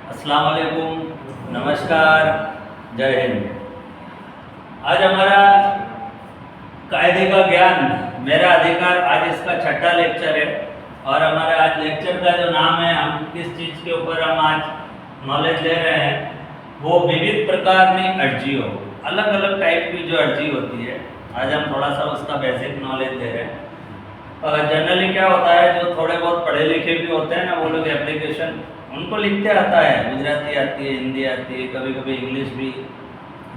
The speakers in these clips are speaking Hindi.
अस्सलाम वालेकुम, नमस्कार, जय हिंद। आज हमारा कायदे का ज्ञान मेरा अधिकार, आज इसका छठा लेक्चर है। और हमारा आज लेक्चर का जो नाम है, हम किस चीज़ के ऊपर हम आज नॉलेज ले रहे हैं, वो विविध प्रकार की अर्जियों, अलग अलग टाइप की जो अर्जी होती है, आज हम थोड़ा सा उसका बेसिक नॉलेज ले रहे हैं। जनरली क्या होता है, जो थोड़े बहुत पढ़े लिखे भी होते हैं ना, वो लोग एप्लीकेशन उनको लिखते आता है, गुजराती आती है, हिंदी आती है, कभी कभी इंग्लिश भी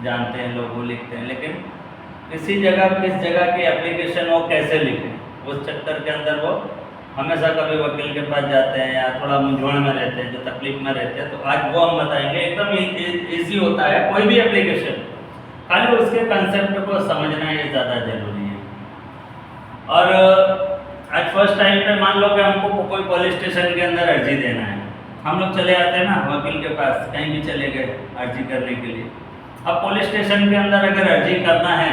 जानते हैं लोग, वो लिखते हैं। लेकिन किस जगह की एप्लीकेशन वो कैसे लिखें, उस चक्कर के अंदर वो हमेशा कभी वकील के पास जाते हैं या थोड़ा मूंझवण में रहते हैं, जो तकलीफ में रहते हैं। तो आज वो हम बताएंगे, एकदम ईजी होता है कोई भी एप्लीकेशन, खाली उसके कंसेप्ट को समझना ये ज़्यादा जरूरी है। और आज फर्स्ट टाइम पे मान लो कि हमको कोई पुलिस स्टेशन के अंदर अर्जी देना है, हम लोग चले आते हैं ना वकील के पास, कहीं भी चले गए अर्जी करने के लिए। अब पुलिस स्टेशन के अंदर अगर अर्जी करना है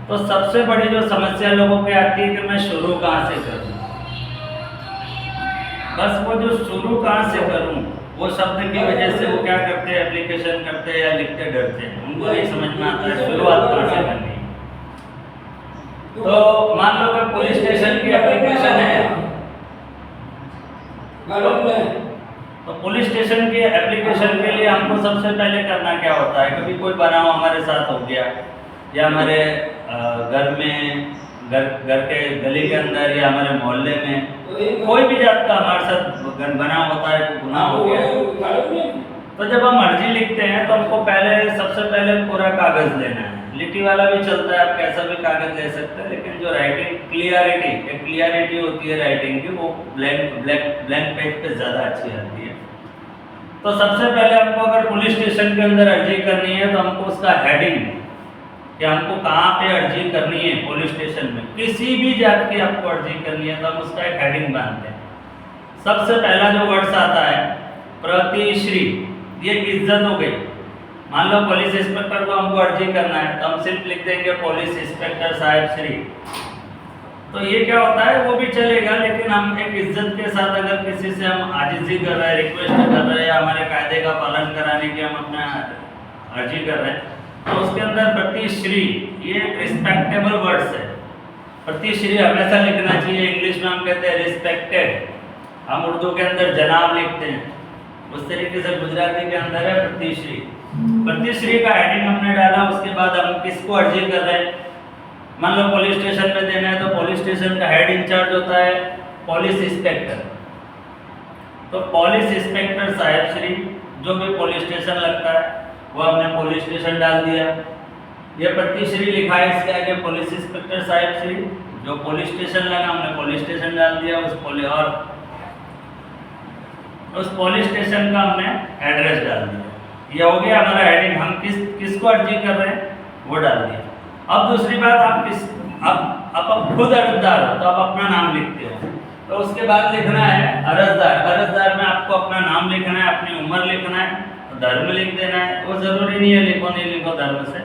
तो सबसे बड़ी जो समस्या लोगों की आती है कि मैं शुरू कहाँ से करूँ। बस वो जो शुरू कहाँ से करूँ, वो शब्द की वजह से वो क्या करते हैं, एप्लीकेशन करते हैं या लिखते डरते हैं, उनको नहीं समझ में आता है शुरुआत कहाँ से करनी है। तो मान लो कि पुलिस स्टेशन की एप्लीकेशन है, तो पुलिस स्टेशन की एप्लीकेशन के लिए हमको सबसे पहले करना क्या होता है, कभी कोई बनाव हमारे साथ हो गया या हमारे घर में, घर के गली के अंदर या हमारे मोहल्ले में कोई भी जात का हमारे साथ बनाव होता है, गुनाह हो गया, तो जब हम अर्जी लिखते हैं तो हमको सबसे पहले पूरा कागज़ लेना है। लिटी वाला भी चलता है, आप कैसा भी कागज़ ले सकते हैं, लेकिन जो राइटिंग क्लियरिटी होती है राइटिंग की, वो ब्लैंक पेज पे ज़्यादा अच्छी आती है। तो सबसे पहले हमको अगर पुलिस स्टेशन के अंदर अर्जी करनी है तो हमको उसका हेडिंग, कि हमको कहाँ पे अर्जी करनी है पुलिस स्टेशन में, किसी भी जात की आपको अर्जी करनी है तो हम उसका एक हेडिंग बांधते हैं। सबसे पहला जो वर्ड्स आता है प्रतिश्री, ये इज्जत हो गई। मान लो पुलिस इंस्पेक्टर को हमको अर्जी करना है तो हम सिर्फ लिख देंगे पुलिस इंस्पेक्टर साहब श्री। तो ये क्या होता है, वो भी चलेगा, लेकिन हम एक इज्जत के साथ अगर किसी से हम आजिज़ी कर रहे हैं, रिक्वेस्ट कर रहे हैं या हमारे कायदे का पालन कराने की हम अपना अर्जी कर रहे हैं, तो उसके अंदर प्रतिश्री, ये रिस्पेक्टेबल वर्ड्स है। प्रतिश्री हमेशा लिखना चाहिए। इंग्लिश में हम कहते हैं रिस्पेक्टेड, हम उर्दू के अंदर जनाब लिखते हैं, उस तरीके से गुजराती के अंदर है प्रतिश्री। प्रतिश्री का हेडिंग हमने डाला, उसके बाद हम किसको अर्जी कर रहे हैं, मान लो पुलिस स्टेशन पे देना है तो पुलिस स्टेशन का हेड इंचार्ज होता है पुलिस इंस्पेक्टर। तो पुलिस इंस्पेक्टर साहब श्री, जो भी पुलिस स्टेशन लगता है वो हमने पुलिस स्टेशन डाल दिया। ये प्रतिश्री लिखा है, इसके आगे पुलिस इंस्पेक्टर साहब श्री, जो पुलिस स्टेशन लगा हमने पुलिस स्टेशन डाल दिया, उस पुलिस स्टेशन का हमने एड्रेस डाल दिया। ये हो गया हमारा हेडिंग, हम किसको अर्जी कर रहे हैं वो डाल दिया। अब दूसरी बात, आप खुद अर्जदार हो तो आप अपना नाम लिखते हो, तो उसके बाद लिखना है अर्जदार में आपको अपना नाम लिखना है, अपनी उम्र लिखना है, धर्म लिख देना है, वो ज़रूरी नहीं है लिखो नहीं लिखो धर्म से।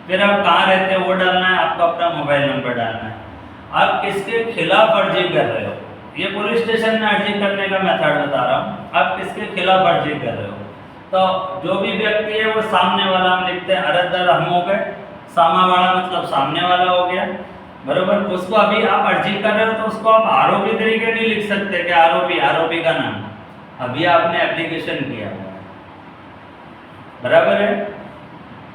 फिर आप कहाँ रहते हो वो डालना है, आपका अपना मोबाइल नंबर डालना है, आप किसके खिलाफ अर्जी कर रहे हो, ये पुलिस स्टेशन में अर्जी करने का मेथड बता रहा हूँ, आप किसके खिलाफ अर्जी कर रहे हो। तो जो भी व्यक्ति है वो सामने वाला हम लिखते हैं, अर्जदार हम हो गए, सामा वाला मतलब सामने वाला हो गया, बरोबर। उसको अभी आप अर्जी कर रहे हो तो उसको आप आरोपी तरीके नहीं लिख सकते कि आरोपी का नाम, अभी आपने एप्लीकेशन किया, बराबर है।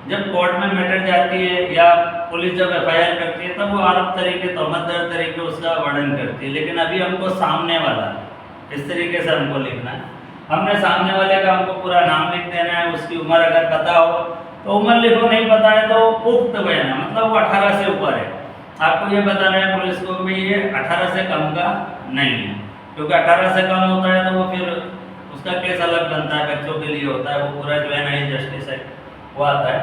जब कोर्ट में मैटर जाती है या पुलिस जब FIR करती है तब वो आरोप तरीके, तोहमतदार तरीके उसका वर्णन करती है, लेकिन अभी हमको सामने वाला इस तरीके से हमको लिखना है। हमने सामने वाले का हमको पूरा नाम लिख देना है, उसकी उम्र अगर पता हो तो उम्र लिखो, नहीं पता है तो पुख्त बयान, मतलब वो 18 से ऊपर है। आपको ये बताना है पुलिस को भी ये 18 से कम का नहीं है, क्योंकि 18 से कम होता है तो वो फिर उसका केस अलग बनता है, बच्चों के लिए होता है, वो पूरा जुवेनाइल जस्टिस है वो आता है।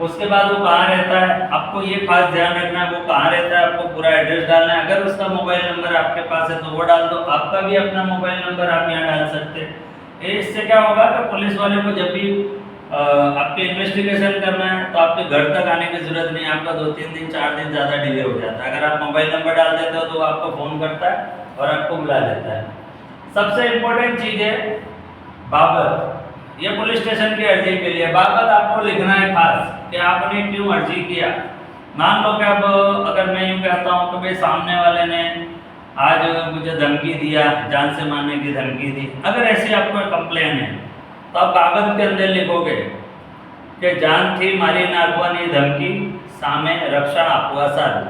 उसके बाद वो कहाँ रहता है, आपको ये खास ध्यान रखना है, वो कहाँ रहता है, आपको पूरा एड्रेस डालना है। अगर उसका मोबाइल नंबर आपके पास है तो वो डाल दो, आपका भी अपना मोबाइल नंबर आप यहाँ डाल सकते हैं। इससे क्या होगा कि पुलिस वाले को जब भी आपके इन्वेस्टिगेशन करना है तो आपके घर तक आने की जरूरत नहीं, आपका 2-3 दिन 4 दिन ज़्यादा डिले हो जाता है। अगर आप मोबाइल नंबर डाल देते हो तो वो आपको फ़ोन करता है और आपको बुला लेता है। सबसे इम्पोर्टेंट चीज़ है बाबत, ये पुलिस स्टेशन की अर्जी के लिए बाबत आपको लिखना है खास कि आपने क्यों अर्जी किया। मान लो कि अब अगर मैं यूँ कहता हूँ कि भाई सामने वाले ने आज मुझे धमकी दिया, जान से मारने की धमकी दी, अगर ऐसी आपको कंप्लेन है तो आप कागज के अंदर लिखोगे कि जान थी मारी नाखवानी धमकी सामे रक्षण आपवा सारू।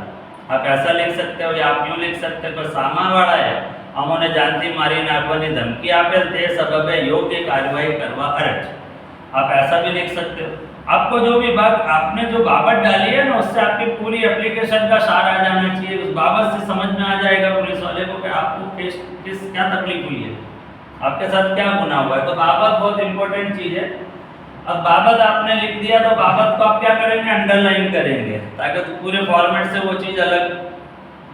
आप ऐसा लिख सकते हो या आप यूँ लिख सकते हो कि सामावाड़ा है अमोने जानती मारी नाखवानी धमकी आपेल ते सबबे योग्य कार्यवाही करवा अरज। आप ऐसा भी लिख सकते हो। आपको जो भी बात आपने जो बाबत डाली है ना उससे आपकी पूरी एप्लीकेशन का सार आ जाना चाहिए। उस बाबत से समझ में आ जाएगा पुलिस वाले को कि आपको किस क्या तकलीफ हुई है, आपके साथ क्या गुनाह हुआ है। तो बाबत बहुत इंपॉर्टेंट चीज़ है। अब बाबत आपने लिख दिया तो बाबत को आप क्या करेंगे, अंडरलाइन करेंगे ताकि तो पूरे फॉर्मेट से वो चीज़ अलग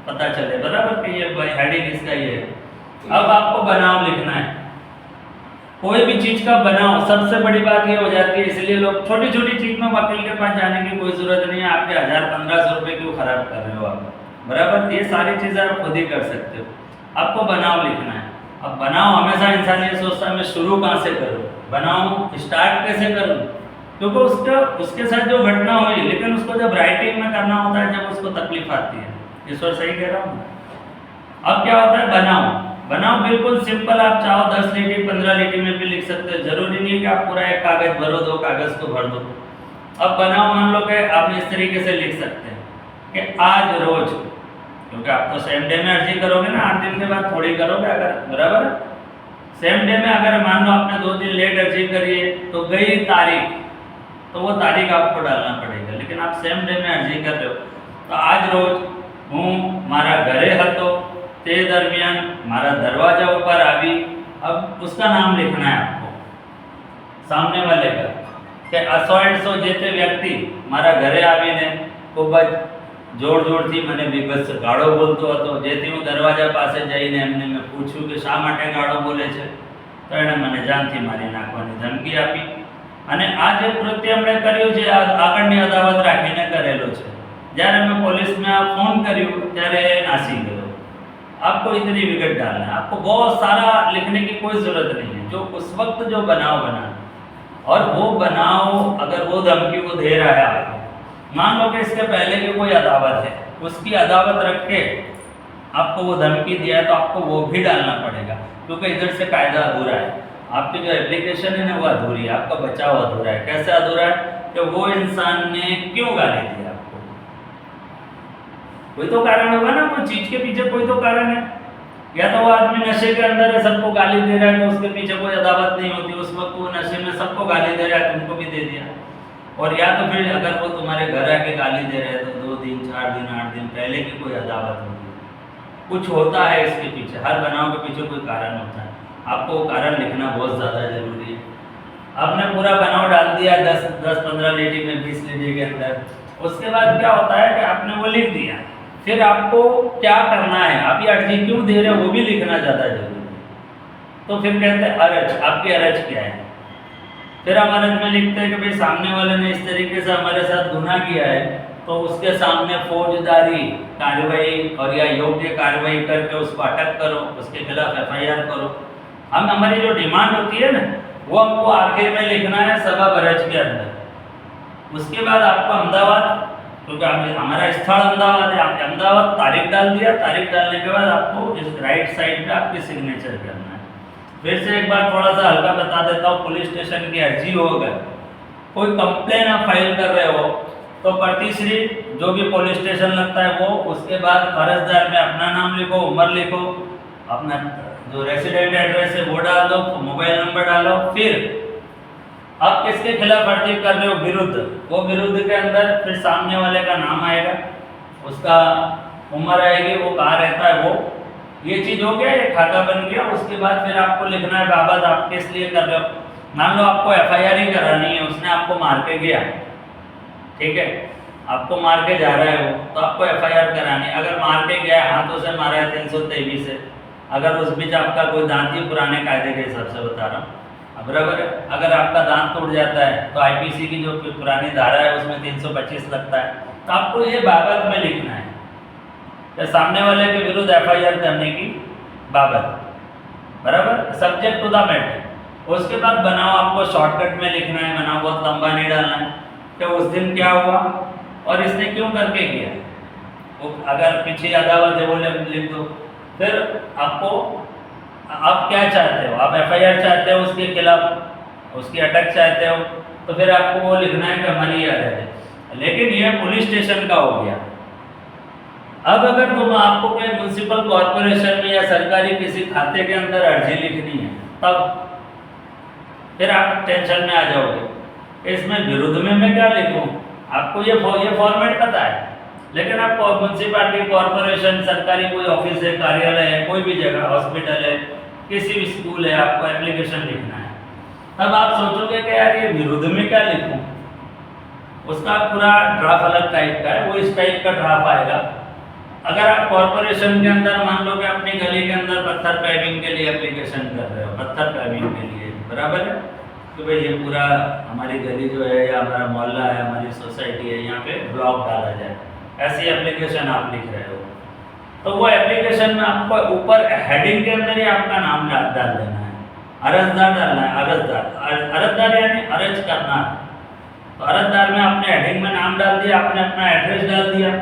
पता चले, बराबर कि ये हेडिंग इसका ये है। अब आपको बनाव लिखना है, कोई भी चीज़ का बनाव। सबसे बड़ी बात ये हो जाती है, इसलिए लोग छोटी छोटी चीज़ में वकील के पास जाने की कोई ज़रूरत नहीं है। आपके 1000-1500 रुपये क्यों खराब कर रहे हो आप, बराबर। ये सारी चीज़ें आप खुद ही कर सकते हो। आपको बनाव लिखना है। अब बनाव हमेशा इंसान ये सोचता है मैं शुरू कहाँ से करूँ, बनाव स्टार्ट कैसे करूँ, क्योंकि उसके साथ जो घटना हुई, लेकिन उसको जब राइटिंग में करना होता है जब उसको तकलीफ आती है। ईश्वर सही कह रहा हूँ। अब क्या होता है बनाव। बनाव बिल्कुल सिंपल, आप चाहो 10 लीटी 15 लीटी में भी लिख सकते हो। जरूरी नहीं है कि आप पूरा एक कागज भरो, 2 कागज को भर दो। अब बनाव मान लो कि आप इस तरीके से लिख सकते हैं कि आज रोज, क्योंकि आप तो सेम डे में अर्जी करोगे ना, 8 दिन के बाद थोड़ी करोगे, अगर बराबर सेम डे में अगर मान लो आपने 2 दिन लेट अर्जी करी है तो गई तारीख, तो वो तारीख आपको डालना पड़ेगा। लेकिन आप सेम डे में अर्जी कर रहे हो तो आज रोज हूँ मारा घरे हतो ते दरमियान मारा दरवाजा ऊपर आवी। अब उसका नाम लिखना है आपको सामने वाले का कि असोएडसो जेते व्यक्ति मारा घरे आवीने खूब જ જોર જોરથી મને વિભત્સ ગાળો બોલતો હતો, જેથી હું દરવાજા પાસે જઈને એમને મેં પૂછ્યું કે શા માટે ગાળો બોલે છે, તો એણે મને જાનથી મારી નાખવાની ધમકી આપી। અને આ જે કૃત્ય એમણે કર્યું છે આગળની અદાવત રાખીને કરેલું છે। જ્યારે મેં પોલીસમાં ફોન કર્યું ત્યારે નાસી ગયો। आपको इतनी विगत डालना है, आपको बहुत सारा लिखने की कोई ज़रूरत नहीं है। जो उस वक्त जो बनाव बना और वो बनाव अगर वो धमकी को दे रहा है आपको, मान लो कि इसके पहले की कोई अदावत है, उसकी अदावत रख के आपको वो धमकी दिया है तो आपको वो भी डालना पड़ेगा, क्योंकि इधर से कायदा अधूरा है। आपकी जो एप्लीकेशन है ना वो अधूरी है, आपका बचाव अधूरा है। कैसे अधूरा है कि वो इंसान ने क्यों गाली दी आपको, कोई तो कारण होगा ना, वो चीज़ के पीछे कोई तो कारण है। या तो वो आदमी नशे के अंदर है, सबको गाली दे रहा है तो उसके पीछे कोई अदावत नहीं होती, उस वक्त वो नशे में सबको गाली दे रहा है, तुमको भी दे दिया। और या तो फिर अगर वो तुम्हारे घर आके गाली दे रहे हैं तो 2 दिन 4 दिन 8 दिन पहले की कोई अदावत होगी, कुछ होता है इसके पीछे। हर बनाव के पीछे कोई कारण होता है, आपको वो कारण लिखना बहुत ज़्यादा जरूरी है। आपने पूरा बनाव डाल दिया 10-15 लीटी में 20 लीटी के अंदर, उसके बाद क्या होता है कि आपने वो लिख दिया, फिर आपको क्या करना है, आप ये अर्जी क्यों दे रहे हो वो भी लिखना ज़्यादा जरूरी है। तो फिर कहते हैं अरज, आपकी अरज क्या है। फिर हम अरज में लिखते हैं कि भाई सामने वाले ने इस तरीके से हमारे साथ गुनाह किया है तो उसके सामने फौजदारी कार्रवाई और या योग्य कार्रवाई करके उसको अटक करो, उसके खिलाफ FIR करो। हम हमारी जो डिमांड होती है ना वो हमको आखिर में लिखना है सबब अरज के अंदर। उसके बाद आपको अहमदाबाद, क्योंकि हमारा स्थल अहमदाबाद है, आपने अहमदाबाद तारीख डाल दिया, तारीख डालने के बाद आपको इस राइट साइड पे आपकी सिग्नेचर करना है। फिर से एक बार थोड़ा सा हल्का बता देता हूँ, पुलिस स्टेशन की अर्जी हो, अगर कोई कंप्लेन आप फाइल कर रहे हो तो प्रतिश्री जो भी पुलिस स्टेशन लगता है वो, उसके बाद अर्जदार में अपना नाम लिखो, उम्र लिखो, अपना जो रेसिडेंट एड्रेस है वो डाल दो, मोबाइल नंबर डालो। फिर आप किसके खिलाफ अर्जी कर रहे हो, विरुद्ध, वो विरुद्ध के अंदर फिर सामने वाले का नाम आएगा, उसका उम्र आएगी, वो कहाँ रहता है वो, ये चीज़ हो गया, ये खाता बन गया। उसके बाद फिर आपको लिखना है बाबत आप किस लिए कर रहे हो। मान लो आपको FIR ही करानी है, उसने आपको मार के गया, ठीक है, आपको मार के जा रहा है वो, तो आपको FIR करानी है। अगर मार के गया, हाथों से मारा है 323 से, अगर उस बीच आपका कोई दांत ही पुराने कायदे के हिसाब से बता रहा हूँ, बराबर है, अगर आपका दांत टूट जाता है तो IPC की जो पुरानी धारा है उसमें 325 लगता है। तो आपको ये बाबत में लिखना है कि सामने वाले के विरुद्ध FIR करने की बाबत, बराबर, सब्जेक्ट टू द मैटर। उसके बाद बनाओ आपको शॉर्टकट में लिखना है, बनाओ बहुत लंबा नहीं डालना है। तो उस दिन क्या हुआ और इसने क्यों करके किया, वो अगर पीछे अदावत है वो लिख दो। फिर आपको आप क्या चाहते हो, आप एफआईआर चाहते हो उसके खिलाफ, उसकी अटक चाहते हो, तो फिर आपको वो लिखना है कि हमारी ये अटक है। लेकिन ये पुलिस स्टेशन का हो गया। अब अगर तुम आपको कोई म्यूनसिपल कॉरपोरेशन में या सरकारी किसी खाते के अंदर अर्जी लिखनी है, तब फिर आप टेंशन में आ जाओगे, इसमें विरुद्ध में मैं क्या लिखूं, आपको ये फॉर्मेट पता है। लेकिन आप म्यूनसिपालिटी कॉरपोरेशन सरकारी कोई ऑफिस है, कार्यालय है, कोई भी जगह, हॉस्पिटल है, किसी भी स्कूल है, आपको एप्लीकेशन लिखना है। तब आप सोचोगे कि यार ये विरुद्ध में क्या लिखूं, उसका पूरा ड्राफ्ट अलग टाइप का है, वो इस टाइप का ड्राफ्ट आएगा। अगर आप कॉरपोरेशन के अंदर मान लो कि अपनी गली के अंदर पत्थर पैविंग के लिए एप्लीकेशन कर रहे हो, पत्थर पैविंग के लिए, बराबर है, तो भाई ये पूरा हमारी गली जो है या हमारा मोहल्ला है, हमारी सोसाइटी है, यहाँ पे ब्लॉक डाला जाए, ऐसी एप्लीकेशन आप लिख रहे हो। तो वो एप्लीकेशन में आपको ऊपर हेडिंग के अंदर ही आपका नाम डाल देना है, अर्जदार डालना है, अर्जदार यानी अर्ज करना है। तो अर्जदार में आपने हेडिंग में नाम डाल दिया, आपने अपना एड्रेस डाल दिया।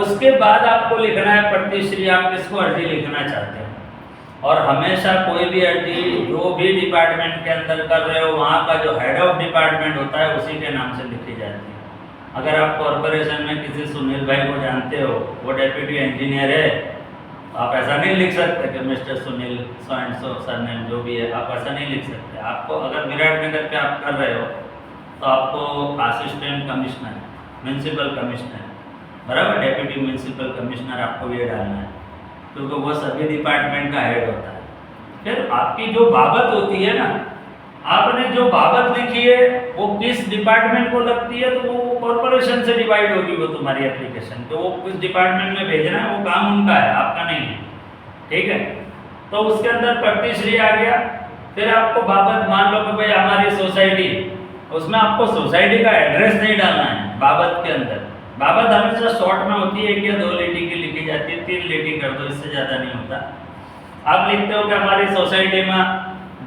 उसके बाद आपको लिखना है प्रतिश्री, आप किसको अर्जी लिखना चाहते हैं। और हमेशा कोई भी अर्जी जो भी डिपार्टमेंट के अंदर कर रहे हो, वहाँ का जो हेड ऑफ डिपार्टमेंट होता है उसी के नाम से लिखी जाती है। अगर आप कॉरपोरेशन में किसी सुनील भाई को जानते हो, वो डेप्यूटी इंजीनियर है, तो आप ऐसा नहीं लिख सकते कि mister Sunil so and so surname जो भी है, आप ऐसा नहीं लिख सकते। आपको अगर विराटनगर पे आप कर रहे हो तो आपको असिस्टेंट कमिश्नर, म्यूनसिपल कमिश्नर, बराबर, डेप्यूटी म्यूनसिपल कमिश्नर, आपको ये डालना है, क्योंकि वो सभी डिपार्टमेंट का हेड होता है। फिर आपकी जो बाबत होती है ना, आपने जो बाबत लिखी है वो किस डिपार्टमेंट को लगती है, तो वो कॉरपोरेशन से डिवाइड होगी वो तुम्हारी एप्लीकेशन, तो वो किस डिपार्टमेंट में भेजना है वो काम उनका है, आपका नहीं है, ठीक है। तो उसके अंदर प्रतिश्री आ गया। फिर आपको बाबत, मान लो कि भाई हमारी सोसाइटी, उसमें आपको सोसाइटी का एड्रेस नहीं डालना है बाबत के अंदर। बाबत हमेशा शॉर्ट में होती है, 1 या 2 लीटी की लिखी जाती है, 3 लीटी कर दो, इससे ज़्यादा नहीं होता। आप लिखते हो कि हमारी सोसाइटी में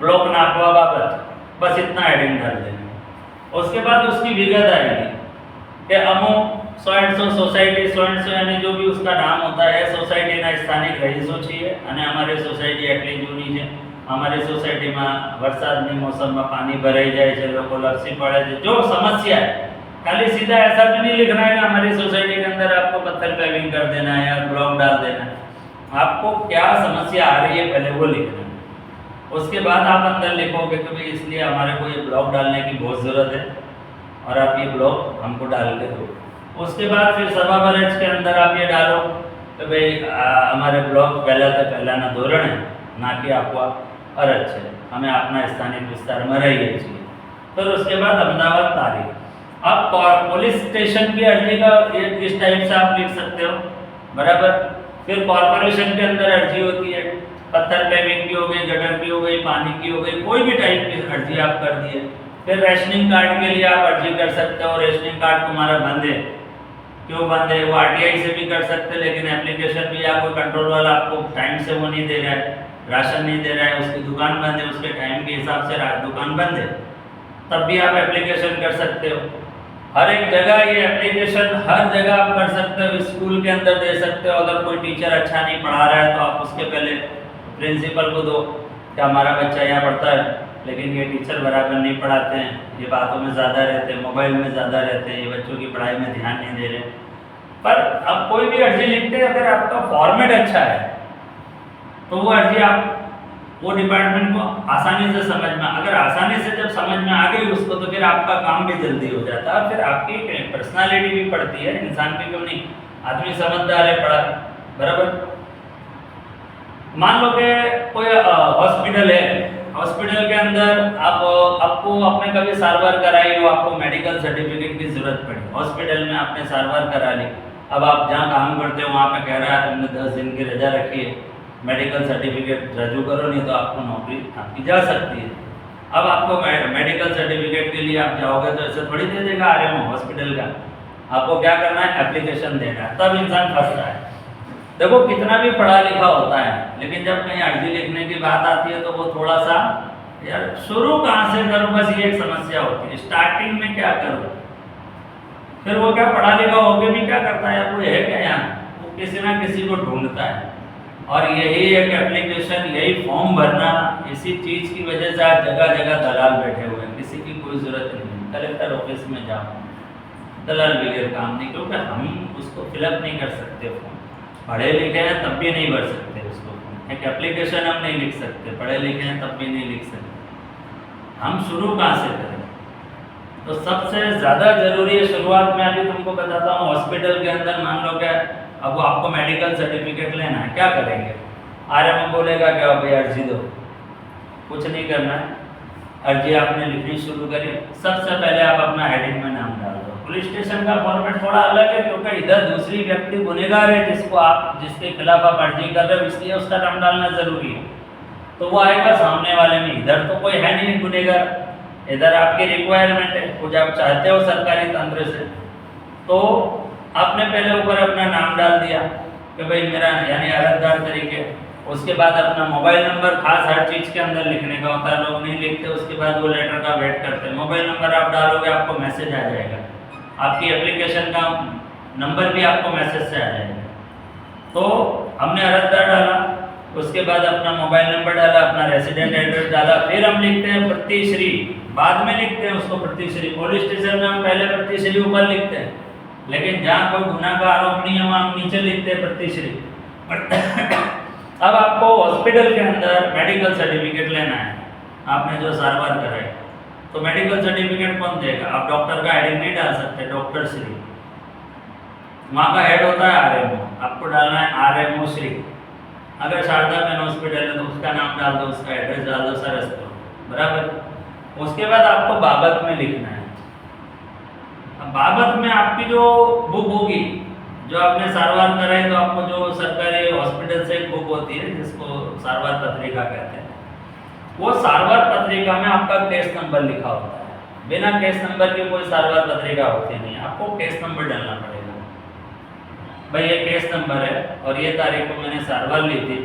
ब्लॉक नापवा बाबत, बस इतना हेडिंग डाल देंगे। उसके बाद उसकी विगत आएगी कि अमो so and so society, so and so यानी जो भी उसका नाम होता है, सोसाइटीના સ્થાનિક રહીશો છીએ અને અમારી સોસાયટી એટલી જૂની છે, અમારી સોસાયટીમાં વરસાદની મોસમમાં પાણી ભરાઈ જાય છે, લોકો લપસી પડે છે, जो समस्या है। खाली सीधा ऐसा भी नहीं लिखना है कि हमारी सोसाइटी के अंदर आपको पत्थर पैविंग कर देना है या ब्लॉक डाल देना है। आपको क्या समस्या आ रही है पहले वो लिखना है। उसके बाद आप अंदर लिखोगे कि भाई इसलिए हमारे को ये ब्लॉक डालने की बहुत ज़रूरत है और आप ये ब्लॉक हमको डाल के दो। उसके बाद फिर सभा बरज के अंदर आप ये डालो कि भाई हमारे ब्लॉक पहला तो पहलाना धोरण है, ना कि आपको अरज है, हमें अपना स्थानिक विस्तार में रहिए चाहिए। फिर उसके बाद अहमदाबाद तारीख, आप पुलिस स्टेशन की अर्जी का इस टाइप से आप लिख सकते हो, बराबर। फिर कॉरपोरेशन के अंदर अर्जी होती है, पत्थर पैविंग की हो गई, गटर की हो गई, पानी की हो गई, कोई भी टाइप की अर्जी आप कर दिए। फिर रेशनिंग कार्ड के लिए आप अर्जी कर सकते हो, रेशनिंग कार्ड तुम्हारा बंद है, क्यों बंद है, वो आरटीआई से भी कर सकते, लेकिन एप्लीकेशन भी या कोई कंट्रोल वाला आपको टाइम से वो नहीं दे रहा है, राशन नहीं दे रहा है, उसकी दुकान बंद है, उसके टाइम के हिसाब से दुकान बंद है, तब भी आप एप्लीकेशन कर सकते हो। हर एक जगह ये एप्लीकेशन हर जगह आप कर सकते हो, स्कूल के अंदर दे सकते हो। अगर कोई टीचर अच्छा नहीं पढ़ा रहा है तो आप उसके पहले प्रिंसिपल को दो कि हमारा बच्चा यहाँ पढ़ता है लेकिन ये टीचर बराबर नहीं पढ़ाते हैं, ये बातों में ज़्यादा रहते हैं, मोबाइल में ज़्यादा रहते हैं, ये बच्चों की पढ़ाई में ध्यान नहीं दे रहे। पर अब कोई भी अर्जी लिखते हैं, अगर आपका फॉर्मेट अच्छा है तो वो अर्जी आप वो डिपार्टमेंट को आसानी से समझ में, अगर आसानी से जब समझ में आ गई उसको, तो फिर आपका काम भी जल्दी हो जाता है, फिर आपकी पर्सनालिटी भी पड़ती है, इंसान की क्यों नहीं, आदमी समझदार है, पढ़ा, बराबर। मान लो कि कोई हॉस्पिटल है, हॉस्पिटल के अंदर आपको आपने कभी सारवार कराई हो, आपको मेडिकल सर्टिफिकेट की जरूरत पड़ी, हॉस्पिटल में आपने सारवार करा ली। अब आप जहाँ काम करते हो वहाँ पे कह रहा है तुमने 10 दिन की रजा रखी है, मेडिकल सर्टिफिकेट रजू करो, नहीं तो आपको नौकरी आपकी जा सकती है। अब आपको मेडिकल सर्टिफिकेट के लिए आप जाओगे तो ऐसे थोड़ी दे देगा आरएमओ हॉस्पिटल का, आपको क्या करना है, एप्लीकेशन देना है, तब इंसान फंसता है। देखो कितना भी पढ़ा लिखा होता है, लेकिन जब कहीं अर्जी लिखने की बात आती है तो वो थोड़ा सा यार शुरू कहाँ से करूँ, बस ये एक समस्या होती है, स्टार्टिंग में क्या करूँ। फिर वो क्या पढ़ा लिखा होके भी क्या करता है, कोई है क्या यहाँ, वो किसी ना किसी को ढूंढता है। और यही एक एप्लीकेशन, यही फॉर्म भरना, इसी चीज़ की वजह से आज जगह जगह दलाल बैठे हुए हैं। किसी की कोई ज़रूरत नहीं है, कलेक्टर ऑफिस में जाओ, दलाल बगैर काम नहीं, क्योंकि हम उसको फिलअप नहीं कर सकते फॉर्म। पढ़े लिखे हैं तब भी नहीं भर सकते उसको फॉर्म। एक एप्लीकेशन हम नहीं लिख सकते, पढ़े लिखे हैं तब भी नहीं लिख सकते। हम शुरू कहाँ से करें। तो सबसे ज़्यादा ज़रूरी है शुरुआत में, अभी तुमको बताता हूँ, हॉस्पिटल के अंदर मान लो क्या, अब वो आपको मेडिकल सर्टिफिकेट लेना है, क्या करेंगे, आरएमओ बोलेगा क्या भाई अर्जी दो, कुछ नहीं करना है, अर्जी आपने लिखनी शुरू करी। सबसे पहले आप अपना हेडिंग में नाम डाल दो। पुलिस स्टेशन का फॉर्मेट थोड़ा अलग है, क्योंकि इधर दूसरी व्यक्ति गुनहगार है जिसके खिलाफ आप अर्जी कर रहे हो, इसलिए उसका नाम डालना ज़रूरी है। तो वो आएगा सामने वाले में, इधर तो कोई है नहीं गुनहगार, इधर आपकी रिक्वायरमेंट है, कुछ आप चाहते हो सरकारी तंत्र से। तो आपने पहले ऊपर अपना नाम डाल दिया कि भाई मेरा यानी अर्जदार तरीके, उसके बाद अपना मोबाइल नंबर, खास हर चीज़ के अंदर लिखने का होता है, लोग नहीं लिखते, उसके बाद वो लेटर का वेट करते हैं। मोबाइल नंबर आप डालोगे आपको मैसेज आ जाएगा, आपकी एप्लीकेशन का नंबर भी आपको मैसेज से आ जाएगा। तो हमने अर्जदार डाला, उसके बाद अपना मोबाइल नंबर डाला, अपना रेसिडेंट एड्रेस डाला, फिर हम लिखते हैं प्रतिश्री, बाद में लिखते हैं उसको प्रतिश्री। पुलिस स्टेशन में हम पहले प्रतिश्री ऊपर लिखते हैं, लेकिन जहाँ कोई गुनाह का आरोप नहीं है वहाँ हम नीचे लिखते हैं प्रतिश्री। अब आपको हॉस्पिटल के अंदर मेडिकल सर्टिफिकेट लेना है, आपने जो सारवार कराई, तो मेडिकल सर्टिफिकेट कौन देगा, आप डॉक्टर का हेडिंग नहीं डाल सकते, डॉक्टर श्री, वहाँ का हेड होता है आरएमओ, आपको डालना है आरएमओ श्री। अगर शारदा पेन हॉस्पिटल है तो उसका नाम डाल दो, उसका एड्रेस डाल दो, सर रस्तो, बराबर। उसके बाद आपको बाबत में लिखना है। अब बाबत में आपकी जो बुक होगी, जो आपने सारवार कराई, तो आपको जो सरकारी हॉस्पिटल से एक बुक होती है जिसको सारवार पत्रिका कहते हैं, वो सारवार पत्रिका में आपका केस नंबर लिखा होता है। बिना केस नंबर की कोई सारवार पत्रिका होती नहीं, आपको केस नंबर डालना पड़ेगा। भाई ये केस नंबर है और ये तारीख को मैंने सारवार ली थी,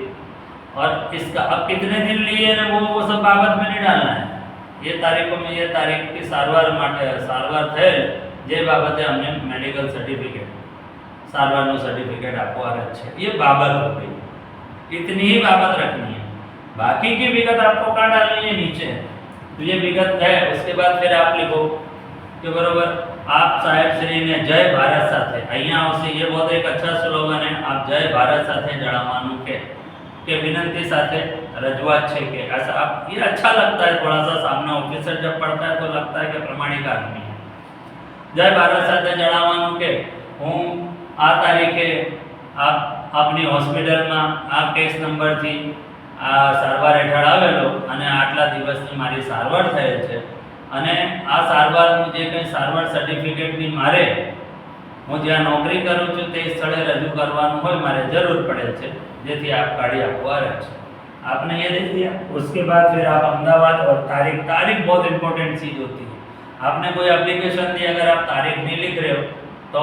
और इसका अब कितने दिन लिए ना वो सब बाबत में नहीं डालना है। ये तारीख को मैं ये तारीख की सारवार थे जे बाबत है हमने मेडिकल सर्टिफिकेट, सारवार सर्टिफिकेट आपको आ अच्छे, ये बाबत हो गई, इतनी ही बाबत रखनी है। बाकी की विगत आपको कहाँ डालनी है, नीचे। तो ये विगत है, उसके बाद फिर आप लिखो कि बरोबर आप साहेब श्री ने जय भारत साथे, અહીંયા આવશે, ये बहुत एक अच्छा स्लोगन है, आप जय भारत साथे जણાવવાનું के विनंती साथे रजूआत છે કે ऐसा आप, ये अच्छा लगता है थोड़ा सा, सामने ऑफिसर जब पढ़ता है तो लगता है कि प्रामाणिक आदमी है। जय भारत साथे जણાવવાનું કે હું આ તારીખે આપની હોસ્પિટલમાં આ કેસ નંબરથી આ સારવાર હેઠળ આવેલો અને આટલા દિવસની મારી સારવાર થયેલ છે, અને આ સારવારનું જે કંઈ સારવાર સર્ટિફિકેટની મારે હું જ્યાં નોકરી કરું છું તે સ્થળે રજૂ કરવાનું હોય, મારે જરૂર પડે છે, જેથી આપ કાઢી આપવા રહે છે। आपने ये देख दिया। उसके बाद फिर आप अहमदाबाद और तारीख बहुत इंपॉर्टेंट चीज़ होती है। आपने कोई एप्लीकेशन दी, अगर आप तारीख नहीं लिख रहे हो तो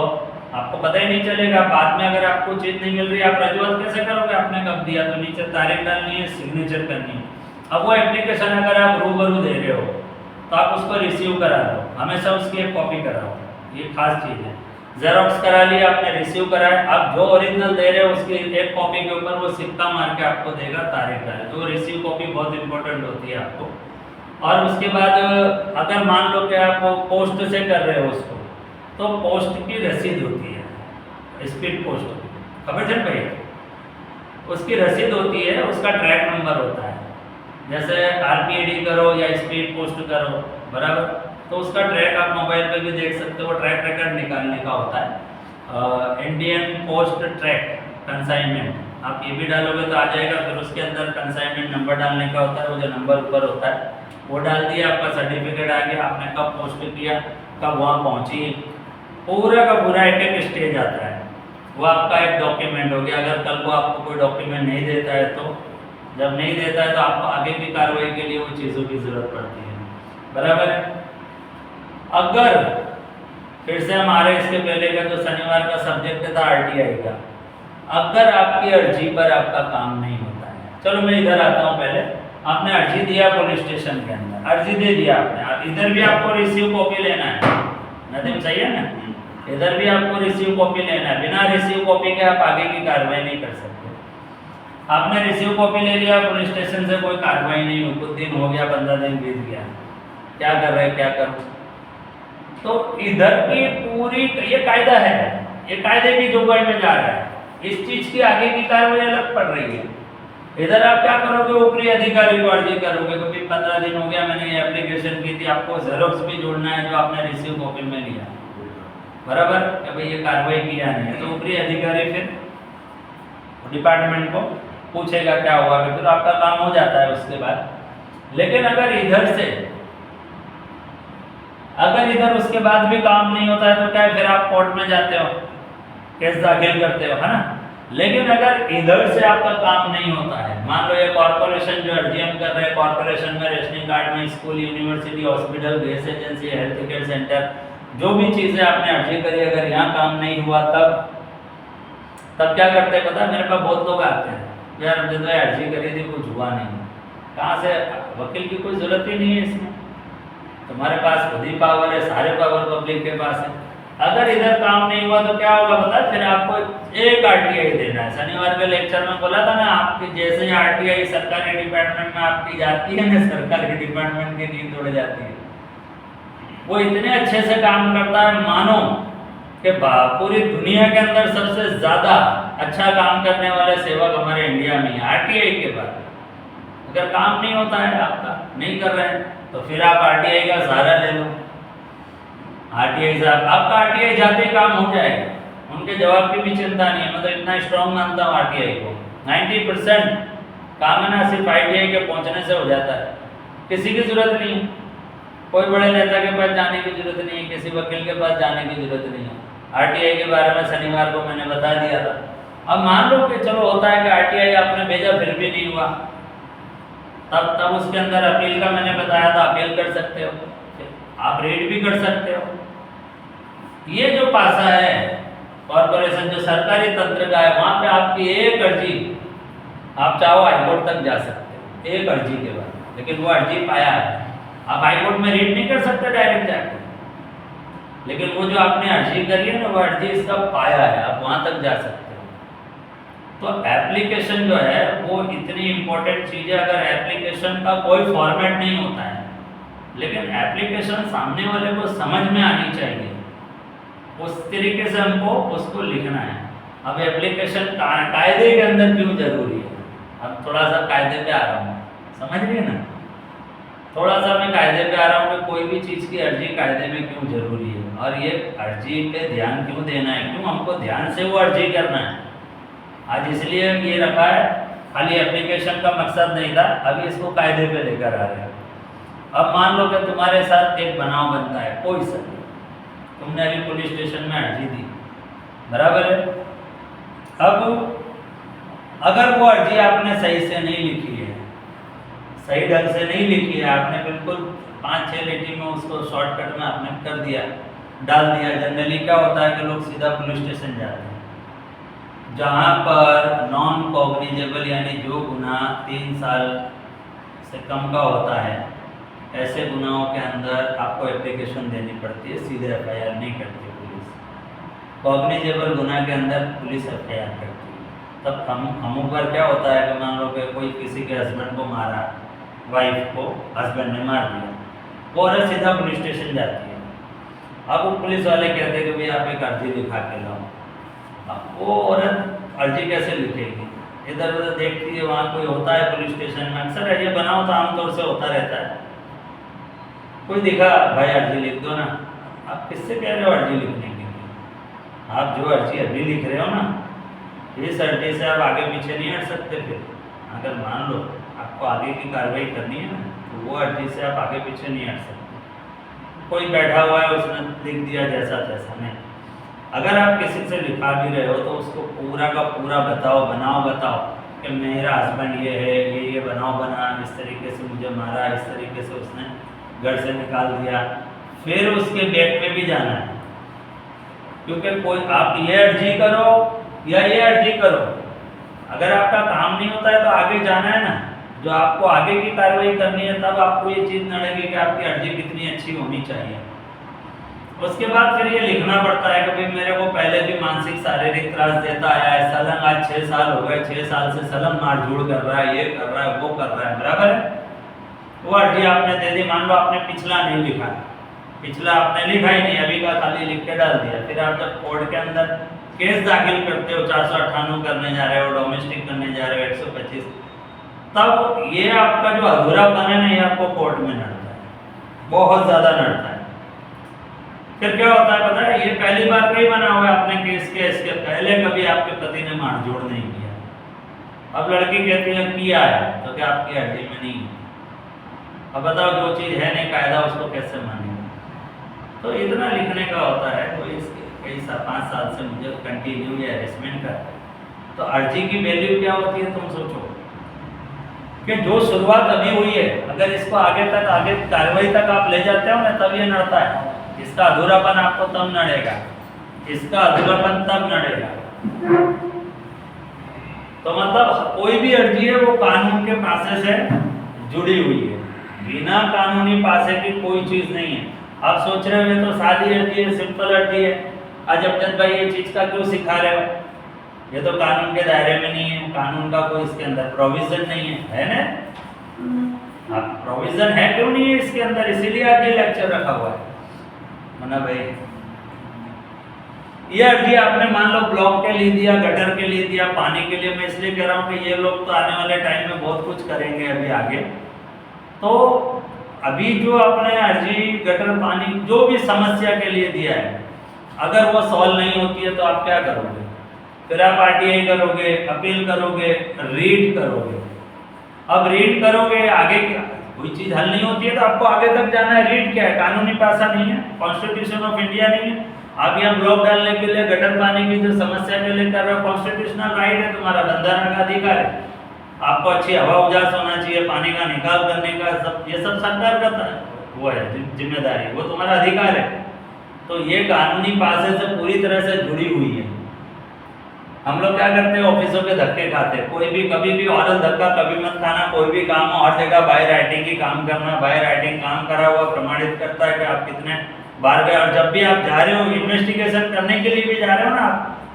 आपको पता ही नहीं चलेगा। बाद में अगर आपको चीज़ नहीं मिल रही, आप रजूआत कैसे करोगे, आपने कब दिया, तो नीचे तारीख डालनी है, सिग्नेचर करनी है। अब वो एप्लीकेशन अगर आप रूबरू दे रहे हो तो आप उसको रिसीव करा दो, हमेशा उसकी एक कॉपी कराओ, ये खास चीज़ है। जेरोक्स करा लिया आपने, रिसीव कराया, आप जो ओरिजिनल दे रहे हो उसकी एक कॉपी के ऊपर वो सिक्का मार के आपको देगा, तारीख डाले, तो रिसीव कॉपी बहुत इंपॉर्टेंट होती है आपको। और उसके बाद अगर मान लो कि आप पोस्ट से कर रहे हो उसको, तो पोस्ट की रसीद होती है, स्पीड पोस्ट, खबर चल भाई, उसकी रसीद होती है, उसका ट्रैक नंबर होता है। जैसे RPAD करो या स्पीड पोस्ट करो, बराबर, तो उसका ट्रैक आप मोबाइल पे भी देख सकते हो, ट्रैक रिकॉर्ड निकालने का होता है। इंडियन पोस्ट ट्रैक कंसाइनमेंट, आप ये भी डालोगे तो आ जाएगा। फिर उसके अंदर कंसाइनमेंट नंबर डालने का होता है, वो जो नंबर ऊपर होता है वो डाल दिया, आपका सर्टिफिकेट आ गया, आपने कब पोस्ट किया, कब वहाँ पहुँची, पूरा का पूरा एक एक स्टेज आता है, वो आपका एक डॉक्यूमेंट हो गया। अगर कल को आपको कोई डॉक्यूमेंट नहीं देता है, तो जब नहीं देता है तो आपको आगे की कार्रवाई के लिए वो चीज़ों की ज़रूरत पड़ती है, बराबर है। अगर फिर से हमारे इसके पहले का जो शनिवार का सब्जेक्ट था RTI का, अगर आपकी अर्जी पर आपका काम नहीं होता है, चलो मैं इधर आता हूँ, पहले आपने अर्जी दिया पुलिस स्टेशन के अंदर, अर्जी दे दिया आपने, इधर भी आपको रिसीव कॉपी लेना है, नदीम सही है ना, इधर भी आपको रिसीव कॉपी लेना है। बिना रिसीव कॉपी के आप आगे की कार्रवाई नहीं कर सकते। आपने रिसीव कॉपी ले लिया पुलिस स्टेशन से, कोई कार्रवाई नहीं हुई, कुछ दिन हो गया, 15 दिन बीत गया, क्या कर रहे क्या करो। तो इधर की पूरी ये कायदा है, ये कायदे की जोगवाई में जा रहा है, इस चीज की आगे की कार्रवाई अलग पड़ रही है। इधर आप क्या करोगे, ऊपरी अधिकारी को अर्जी करोगे, कभी 15 दिन हो गया मैंने ये एप्लीकेशन की थी, आपको जेरोक्स भी जोड़ना है जो आपने रिसीव कॉपी में लिया, बराबर, कि भाई ये कार्रवाई किया नहीं है, तो ऊपरी अधिकारी फिर डिपार्टमेंट को पूछेगा क्या हुआ, फिर आपका काम हो जाता है उसके बाद। लेकिन अगर इधर उसके बाद भी काम नहीं होता है तो क्या, फिर आप कोर्ट में जाते हो, केस दाखिल करते हो, है ना। लेकिन अगर इधर से आपका काम नहीं होता है, मान लो ये कॉर्पोरेशन जो अर्जी हम कर रहे हैं, कॉर्पोरेशन में रेशनिंग कार्ड में school, university, hospital, gas agency, health care centre, जो भी चीज़ें आपने अर्जी करी, अगर यहाँ काम नहीं हुआ तब क्या करते हैं पता है, मेरे पास बहुत लोग आते हैं, यार हमने तो अर्जी करी थी कुछ हुआ नहीं, कहाँ से, वकील की कोई ज़रूरत ही नहीं है इसमें, तुम्हारे पास खुद ही पावर है, सारे पावर पब्लिक के पास है। अगर इधर काम नहीं हुआ तो क्या होगा पता है, फिर आपको एक आरटीआई देना है। शनिवार के लेक्चर में बोला था ना, आपकी जैसे आरटीआई सरकारी डिपार्टमेंट में आपकी जाती है ना, सरकारी डिपार्टमेंट की नींद उड़ जाती है। वो इतने अच्छे से काम करता है, मानो कि पूरी दुनिया के अंदर सबसे ज्यादा अच्छा काम करने वाले सेवक हमारे इंडिया में है, आरटीआई के बाद। अगर काम नहीं होता है आपका, नहीं कर रहे हैं, तो फिर आप आरटीआई का सहारा ले लो। आरटीआई से आपका आरटीआई जाते ही काम हो जाएगा, उनके जवाब की भी चिंता नहीं है। मैं तो इतना स्ट्रॉन्ग मानता हूँ आरटीआई को, 90% काम है ना सिर्फ आरटीआई के पहुँचने से हो जाता है, किसी की जरूरत नहीं है, कोई बड़े नेता के पास जाने की जरूरत नहीं है, किसी वकील के पास जाने की जरूरत नहीं है। आरटीआई के बारे में शनिवार को मैंने बता दिया था। अब मान लो कि चलो होता है कि आरटीआई आपने भेजा फिर भी नहीं हुआ, तब उसके अंदर अपील का मैंने बताया था, अपील कर सकते हो, आप रीड भी कर सकते हो। ये जो पासा है कॉर्पोरेशन, जो सरकारी तंत्र का है, वहाँ पे आपकी एक अर्जी, आप चाहो हाईकोर्ट तक जा सकते हो एक अर्जी के बाद, लेकिन वो अर्जी पाया है, आप हाईकोर्ट में रीड नहीं कर सकते डायरेक्ट जाकर, लेकिन वो जो आपने अर्जी करी है ना, वो अर्जी इसका पाया है, आप वहाँ तक जा सकते हो। तो एप्लीकेशन जो है वो इतनी इम्पोर्टेंट चीज़ है। अगर एप्लीकेशन का कोई फॉर्मेट नहीं होता है, लेकिन एप्लीकेशन सामने वाले को समझ में आनी चाहिए, उस तरीके से हमको उसको लिखना है। अब एप्लीकेशन कायदे के अंदर क्यों जरूरी है, अब थोड़ा सा कायदे पे आ रहा हूँ, समझ रही है ना, थोड़ा सा मैं कायदे पे आ रहा हूँ कि कोई भी चीज़ की अर्जी कायदे में क्यों जरूरी है, और ये अर्जी पे ध्यान क्यों देना है, क्यों हमको ध्यान से वो अर्जी करना है। आज इसलिए ये रखा है, खाली एप्लीकेशन का मकसद नहीं था, अभी इसको कायदे पे लेकर आ रहे हैं। अब मान लो कि तुम्हारे साथ एक बनाव बनता है, कोई सा, तुमने अभी पुलिस स्टेशन में अर्जी दी, बराबर है। अब अगर वो अर्जी आपने सही से नहीं लिखी है, सही ढंग से नहीं लिखी है, आपने बिल्कुल 5-6 लिटी में उसको शॉर्टकट में आपने कर दिया, डाल दिया। जनरली क्या होता है कि लोग सीधा पुलिस स्टेशन जाते हैं, जहाँ पर नॉन कॉग्निजेबल यानी जो गुनाह 3 साल से कम का होता है, ऐसे गुनाहों के अंदर आपको एप्लीकेशन देनी पड़ती है, सीधे एफआईआर नहीं करती पुलिस। कॉग्निजेबल गुनाह के अंदर पुलिस एफआईआर करती है। तब हम ऊपर क्या होता है कि मान लो कि कोई किसी के हस्बैंड को मारा, वाइफ को हस्बैंड ने मार दिया, वो औरत सीधा पुलिस स्टेशन जाती है। अब वो पुलिस वाले कहते हैं कि भाई आप एक अर्जी लिखा के लाओ। अब वो औरत अर्जी कैसे लिखेगी, इधर उधर देखती है, वहाँ कोई होता है पुलिस स्टेशन में, अक्सर अर्जी बनाओ तो आमतौर से होता रहता है, कोई दिखा भाई अर्जी लिख दो ना। आप किससे कह रहे हो अर्जी लिखने के लिए, आप जो अर्जी अभी लिख रहे हो ना, इस अर्जी से आप आगे पीछे नहीं हट सकते। फिर अगर मान लो आपको आगे की कार्रवाई करनी है ना, तो वो अर्जी से आप आगे पीछे नहीं हट सकते। कोई बैठा हुआ है उसने लिख दिया जैसा तैसा, नहीं। अगर आप किसी से लिखा भी रहे हो तो उसको पूरा का पूरा बताओ, बनाओ बताओ कि मेरा हस्बैंड ये है, ये बनाओ बना, इस तरीके से मुझे मारा, इस तरीके से उसने घर से निकाल दिया। फिर उसके बैक में भी जाना है, क्योंकि कोई आप ये अर्जी करो या ये अर्जी करो, अगर आपका काम नहीं होता है तो आगे जाना है ना, जो आपको आगे की कार्रवाई करनी है तब आपको ये चीज़ नड़ेगी कि आपकी अर्जी कितनी अच्छी होनी चाहिए। उसके बाद फिर ये लिखना पड़ता है कि भाई मेरे को पहले भी मानसिक शारीरिक त्रास देता आया है, सलंग आज 6 साल हो गए, 6 साल से सलंग मारझूड़ कर रहा है, ये कर रहा है, वो कर रहा है, बराबर है। वो अर्जी आपने दे दी, मान लो आपने पिछला नहीं लिखा, पिछला आपने लिखा ही नहीं, अभी का खाली लिख के डाल दिया। फिर आप जब कोर्ट के अंदर केस दाखिल करते हो, 498 करने जा रहे हो, डोमेस्टिक करने जा रहे हो, 125, तब ये आपका जो अधूरापन है ना, ये आपको कोर्ट में नड़ता है, बहुत ज़्यादा नड़ता है। फिर क्या होता है पता है, ये पहली बार कहीं बना हुआ है आपने केस के, इसके पहले कभी आपके पति ने मारझूड़ नहीं किया। अब लड़की कहती है किया है, तो क्या आपकी अर्जी में नहीं है? अब बताओ, जो चीज़ है नहीं कायदा, उसको कैसे मानेगा? तो इतना लिखने का होता है। तो इसके कई 5 साल से मुझे कंटिन्यू ये हेरेसमेंट कर रहा है। तो अर्जी की वैल्यू क्या होती है, तुम सोचो कि जो शुरुआत अभी हुई है, अगर इसको आगे कार्रवाई तक आप ले जाते हो ना, तब ये नड़ता है। इसका अधूरापन आपको तब नड़ेगा, इसका अधूरापन तब नड़ेगा। तो मतलब कोई भी अर्जी है वो कानून के पासे से जुड़ी हुई है, बिना कानूनी पासे की कोई चीज नहीं है। आप सोच रहे हो ये तो सादी अर्जी है, सिंपल अर्जी है, आज अमजद भाई ये चीज का क्यों सिखा रहे हो? ये तो कानून के दायरे में नहीं है, कानून का कोई इसके अंदर प्रोविजन नहीं है ना? प्रोविजन है क्यों नहीं है इसके अंदर? इसीलिए आज ये लेक्चर रखा हुआ है। मना भाई, ये अर्जी आपने मान लो ब्लॉक के लिए दिया, गटर के लिए दिया, पानी के लिए। मैं इसलिए कह रहा हूँ कि ये लोग तो आने वाले टाइम में बहुत कुछ करेंगे अभी आगे। तो अभी जो आपने अर्जी गटर पानी जो भी समस्या के लिए दिया है, अगर वो सॉल्व नहीं होती है तो आप क्या करोगे? फिर आप आरटीआई करोगे, अपील करोगे, रीट करोगे। अब रीट करोगे, आगे कोई चीज हल नहीं होती है तो आपको आगे तक जाना है। रीट क्या है? कानूनी पासा नहीं है, कॉन्स्टिट्यूशन ऑफ इंडिया नहीं है। आप यहाँ ब्लॉक डालने के लिए, गटर पानी की जो समस्या के लिए कर रहे हो, कॉन्स्टिट्यूशनल राइट है, तुम्हारा बंधारण का अधिकार है। आपको अच्छी हवा उजास होना चाहिए, पानी का निकाल करने का, सब ये सब सरकार का वो है जिम्मेदारी, वो तुम्हारा अधिकार है। तो ये कानूनी पासे से पूरी तरह से जुड़ी हुई है। हम लोग क्या करते हैं, ऑफिसों के धक्के खाते हैं। कोई भी कभी भी औरत धक्का कभी मत खाना। कोई भी काम हो, हर जगह बाय राइटिंग ही काम करना। बाय राइटिंग काम करा हुआ प्रमाणित करता है कि आप कितने बार गए। और जब भी आप जा रहे हो इन्वेस्टिगेशन करने के लिए भी जा रहे हो ना,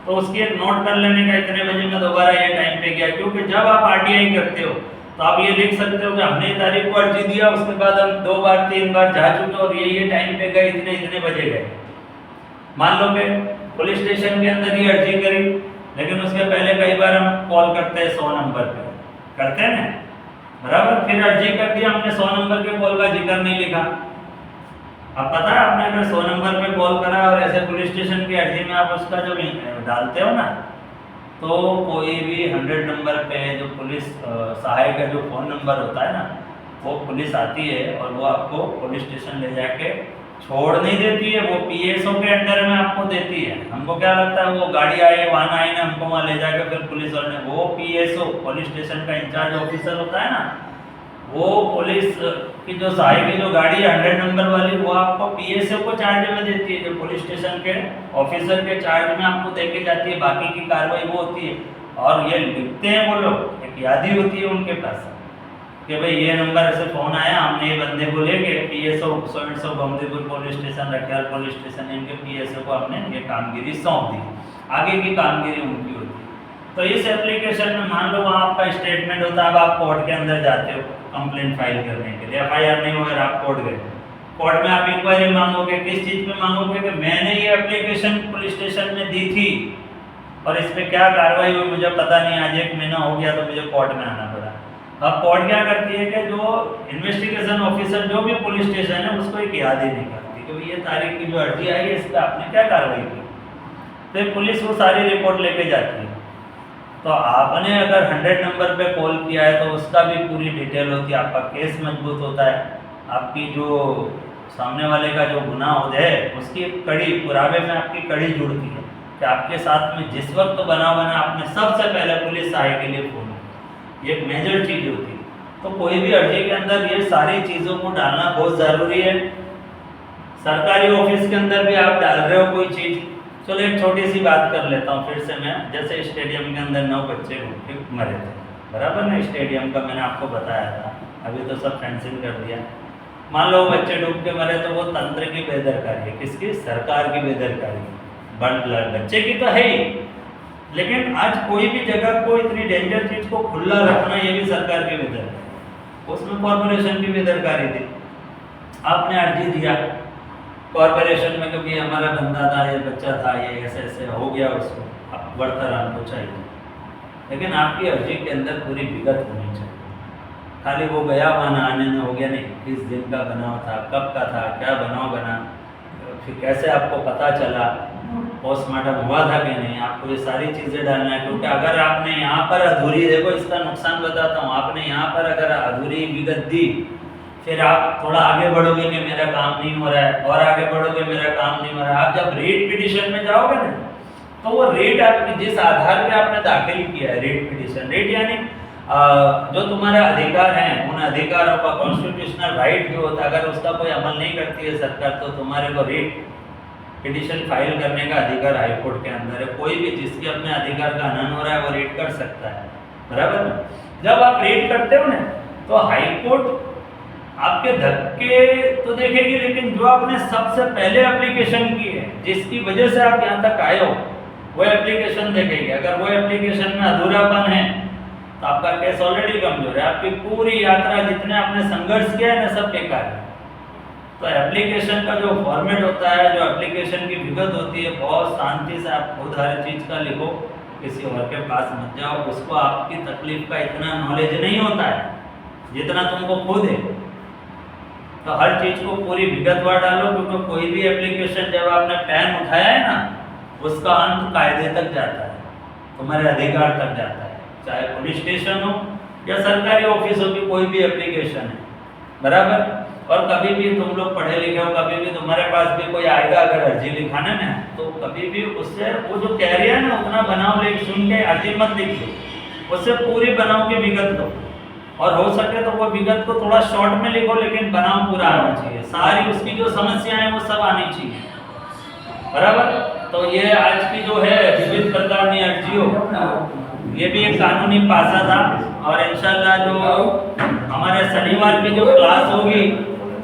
तो उसकी एक नोट कर लेने का, इतने बजे मैं दोबारा ये टाइम पे गया। क्योंकि जब आप आरटीआई करते हो तो आप ये लिख सकते हो कि हमने तारीख को अर्जी दिया, उसके बाद हम 2 बार 3 बार जा चुके और ये टाइम पे गए, इतने इतने बजे गए। मान लो कि पुलिस स्टेशन के अंदर ही अर्जी करी, लेकिन उसके पहले कई बार हम कॉल करते हैं 100 नंबर पे, करते हैं ना, बराबर। फिर अर्जी कर दी हमने, 100 नंबर के कॉल का जिक्र नहीं लिखा। अब पता है आपने अगर 100 नंबर पे कॉल करा और ऐसे पुलिस स्टेशन की अर्जी में आप उसका जो डालते हो ना, तो कोई भी 100 नंबर पे जो पुलिस सहायक का जो फ़ोन नंबर होता है ना, वो पुलिस आती है और वो आपको पुलिस स्टेशन ले जाके छोड़ नहीं देती है, वो पीएसओ के अंडर में आपको देती है। हमको क्या लगता है वो गाड़ी आई, वाहन आई ना, हमको वहाँ ले जाकर फिर पुलिस वाले, वो पीएसओ पुलिस स्टेशन का इंचार्ज ऑफिसर होता है ना, वो पुलिस की जो सहायक की जो गाड़ी है 100 नंबर वाली, वो आपको पीएसओ को चार्ज में देती है, जो पुलिस स्टेशन के ऑफिसर के चार्ज में आपको देके जाती है। बाकी की कार्रवाई वो होती है। और ये लिखते हैं वो लोग, एक यादी होती है उनके पास कि भाई ये नंबर से फ़ोन आया, हमने ये बंदे को लेके PSO 100 Bamdipur police station, Rakhial police station, इनके पीएसओ को हमने ये कामगिरी सौंप दी। आगे की कामगिरी उनकी होती है। तो इस एप्लीकेशन में मान लो वहाँ आपका स्टेटमेंट होता है, अब आप कोर्ट के अंदर जाते हो कंप्लेंट फाइल करने के लिए, एफआईआर नहीं होगा, आप कोर्ट गए, कोर्ट में आप इंक्वायरी मांगोगे। किस चीज़ में मांगोगे? कि मैंने ये एप्लीकेशन पुलिस स्टेशन में दी थी और इस पर क्या कार्रवाई हुई मुझे पता नहीं, आज 1 महीना हो गया तो मुझे कोर्ट में आना पड़ा। अब कोर्ट क्या करती है कि जो इन्वेस्टिगेशन ऑफिसर जो भी पुलिस स्टेशन है उसको एक याद ही नहीं करती कि ये तारीख की जो अर्जी आई है इस पर आपने क्या कार्रवाई की। फिर पुलिस वो सारी रिपोर्ट लेके जाती है। तो आपने अगर 100 नंबर पे कॉल किया है तो उसका भी पूरी डिटेल होती है, आपका केस मजबूत होता है, आपकी जो सामने वाले का जो गुनाह हो जाए उसकी कड़ी पुरावे में आपकी कड़ी जुड़ती है कि आपके साथ में जिस वक्त तो बना आपने सबसे पहले पुलिस सहायक के लिए फोन, ये एक मेजर चीज़ होती है। तो कोई भी अर्जी के अंदर ये सारी चीज़ों को डालना बहुत ज़रूरी है। सरकारी ऑफिस के अंदर भी आप डाल रहे हो कोई चीज़, चलो एक छोटी सी बात कर लेता हूँ फिर से मैं। जैसे स्टेडियम के अंदर 9 बच्चे मरे थे, बराबर ना। स्टेडियम का मैंने आपको बताया था, अभी तो सब फेंसिंग कर दिया। मान लो बच्चे डूब के मरे तो वो तंत्र की बेदरकारी है, किसकी? सरकार की बेदरकारी। बच्चे की तो है ही, लेकिन आज कोई भी जगह को इतनी डेंजर चीज को खुला रखना ये भी सरकार की बेदरकारी, उसमें कॉर्पोरेशन की बेदरकारी थी। आपने अर्जी दिया कॉर्पोरेशन में, क्योंकि हमारा बंदा था, ये बच्चा था, ये ऐसे ऐसे हो गया, उसको बढ़तर हमको चाहिए, लेकिन आपकी अर्जी के अंदर पूरी विगत होनी चाहिए। खाली वो गया वहाँ आने में हो गया नहीं, किस दिन का बनाव था, कब का था, क्या बनाव बना, फिर कैसे आपको पता चला, पोस्टमार्टम हुआ था कि नहीं, आपको ये सारी चीज़ें डालना है। क्योंकि अगर आपने यहाँ पर अधूरी, देखो इसका नुकसान बताता हूँ, आपने यहाँ पर अगर अधूरी विगत दी, फिर आप थोड़ा आगे बढ़ोगे कि मेरा काम नहीं हो रहा है, और आगे बढ़ोगे मेरा काम नहीं हो रहा है। आप जब रेट पिटिशन में जाओगे ना, तो वो रेट आपकी जिस आधार पे आपने दाखिल किया है, रेट पिटिशन, रेट यानी जो तुम्हारे अधिकार हैं, उन अधिकारों का कॉन्स्टिट्यूशनल राइट जो होता है, अगर उसका कोई अमल नहीं करती है सरकार, तो तुम्हारे को रेट पिटिशन फाइल करने का अधिकार हाईकोर्ट के अंदर है। कोई भी जिसके अपने अधिकार का हनन हो रहा है वो रेट कर सकता है, बराबर ना। जब आप रेट करते हो ना, तो हाईकोर्ट आपके धक्के तो देखेगी, लेकिन जो आपने सबसे पहले एप्लीकेशन की है, जिसकी वजह से आप यहाँ तक आए हो, वो एप्लीकेशन देखेगी। अगर वो एप्लीकेशन में अधूरापन है तो आपका केस ऑलरेडी कमजोर है, आपकी पूरी यात्रा जितने आपने संघर्ष किया है ना, सब बेकार है। तो एप्लीकेशन का जो फॉर्मेट होता है, जो एप्लीकेशन की विगत होती है, बहुत शांति से आप खुद हर चीज़ का लिखो, किसी और के पास मत जाओ। उसको आपकी तकलीफ का इतना नॉलेज नहीं होता है जितना तुमको खुद है। तो हर चीज़ को पूरी विगतवार डालो, क्योंकि कोई भी एप्लीकेशन जब आपने पेन उठाया है ना, उसका अंत कायदे तक जाता है, तुम्हारे अधिकार तक जाता है। चाहे पुलिस स्टेशन हो या सरकारी ऑफिस हो, की कोई भी एप्लीकेशन है, बराबर। और कभी भी तुम लोग पढ़े लिखे हो, कभी भी तुम्हारे पास भी कोई आएगा अगर अर्जी लिखाने में, तो कभी भी उससे वो जो कह रही है ना, उतना बनाव लिख सुन के अर्जी मत लिख दो, उससे पूरी बनाव की विगत लो, और हो सके तो वो विगत को थोड़ा शॉर्ट में लिखो, लेकिन बनाव पूरा आना चाहिए, सारी उसकी जो समस्याएं हैं वो सब आनी चाहिए, बराबर। तो ये आज की जो है विविध प्रकार की अर्जियों, ये भी एक कानूनी पासा था। और इंशाल्लाह जो हमारे शनिवार की जो क्लास होगी,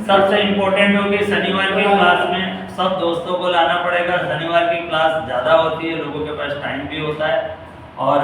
सबसे इम्पोर्टेंट होगी। शनिवार की क्लास में सब दोस्तों को लाना पड़ेगा। शनिवार की क्लास ज़्यादा होती है, लोगों के पास टाइम भी होता है, और